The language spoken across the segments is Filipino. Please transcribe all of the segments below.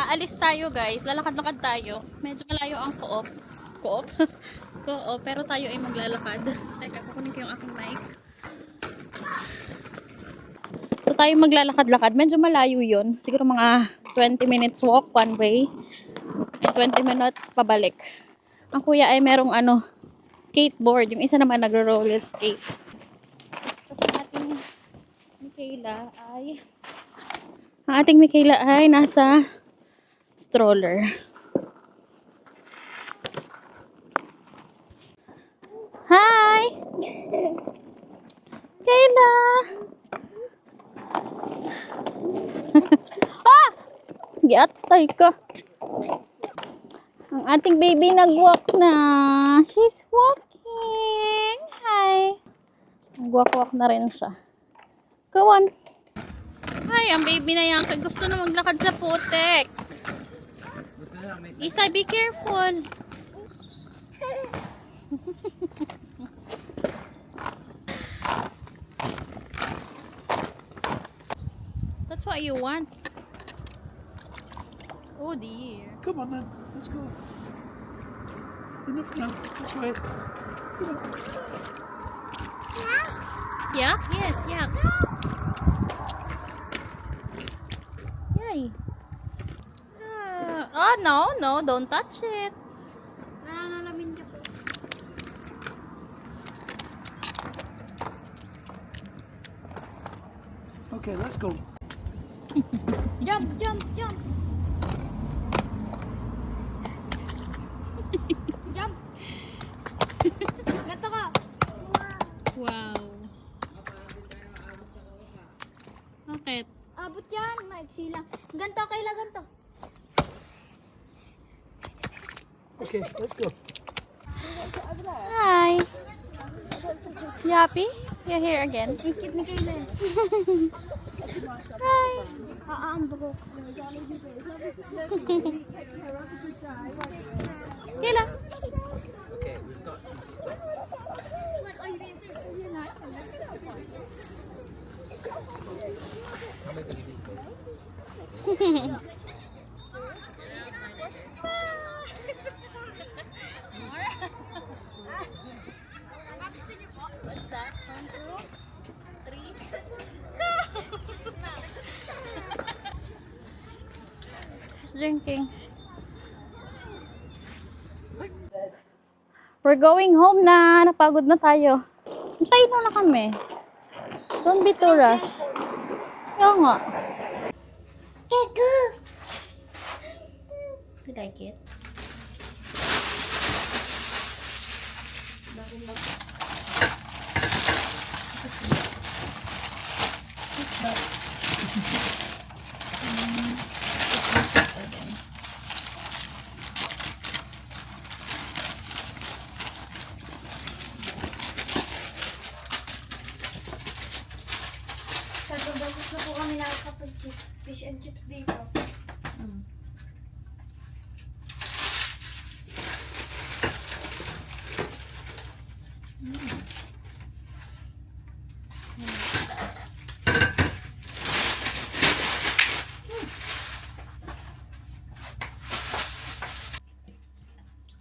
aalis tayo guys. Lalakad-lakad tayo. Medyo malayo ang co-op. Co-op? Co-op. Pero tayo ay maglalakad. Teka, kukunin ko yung aking mic. So tayo maglalakad-lakad. Medyo malayo yun. Siguro mga 20 minutes walk one way. And 20 minutes pabalik. Ang kuya ay merong skateboard. Yung isa naman nagro-roller skate. Ang ating Michaela ay nasa stroller. Hi! Kayla! Ah! Giatay ka. Ang ating baby nag-walk na. She's walking. Hi! Nag-walk-walk na rin siya. Go on. Ay, ang baby na yan. Gusto na maglakad sa putek. Isa, be careful. That's what you want. Oh dear. Come on then, let's go. Enough now, let's wait. Come on. Yeah? Yes, yeah. Yay. Oh, no, don't touch it. Nananalamin ka po. Okay, let's go. Jump, jump, jump. Jump. Ganto ka. Wow. Bakit? Abot yan. Maiksi lang. Ganto, Kayla, ganto. Okay, let's go. Hi. You happy? You're here again. Ang cute ni Kayla. Hi. Aambro. Kayla. Okay, we've got some stuff. What's that? 1, 2, 3. Just drinking. We're going home na. Napagod na tayo. Hintayin mo na kami. Don't be too rush. Kaya nga. You like it? Tatlong beses na po kami nakakapag-fish and chips dito.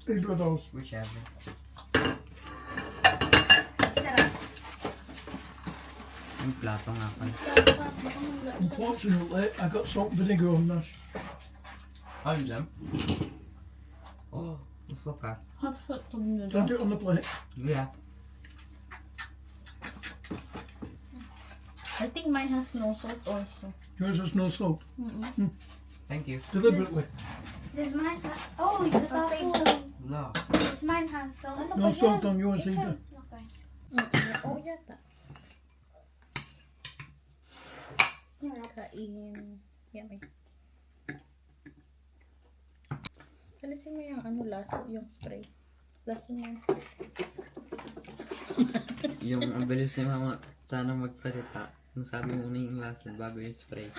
Either of those. Whichever. Yung plato nga pala. Unfortunately, I got salt and vinegar on this. Ano dyan? Oh, gusto ka. Don't it on the plate. Yeah. I think mine has no salt also. Yours has no salt. Thank you. Deliberately. Does mine oh, the taco. No. Does mine has salt? No salt on yours either. Okay. Oo yata. Kain. Yummy. Kalisin mo yung laso, yung spray. Laso mo. Yung ang bilis ni mama sana magsalita. Nung sabi mo na yung lasa bago yung spray.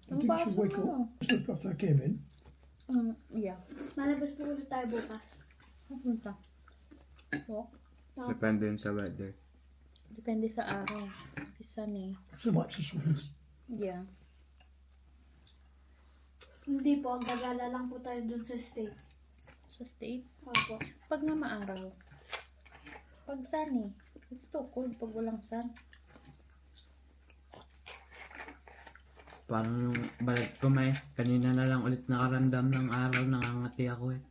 I think she'll wake up just after I came in. Yeah. Malabas po ulit tayo bukas. Punta. Walk. Depende yun sa weather. Depende sa araw. Sunny. So much issues. Yeah. Hindi po, gagala lang po tayo dun sa state. Sa state. Opo. Pag nga maaraw. Pag sunny. It's too cold pag walang sun. Parang yung balat ko may, kanina na lang ulit nakaramdam ng araw, nangangati ako eh.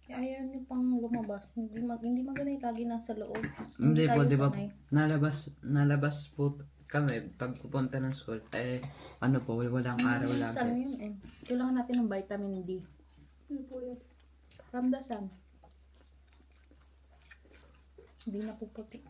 Ayaw niyo pang lumabas. Hindi maganda lagi nasa loob. Hindi po, tayo di ba, sanay. nalabas po kami pag pupunta ng school, eh, ano po, walang araw Sun lagi. yun eh. Kailangan natin ng vitamin D. Ano po yun? From the sun. Hindi na puputi.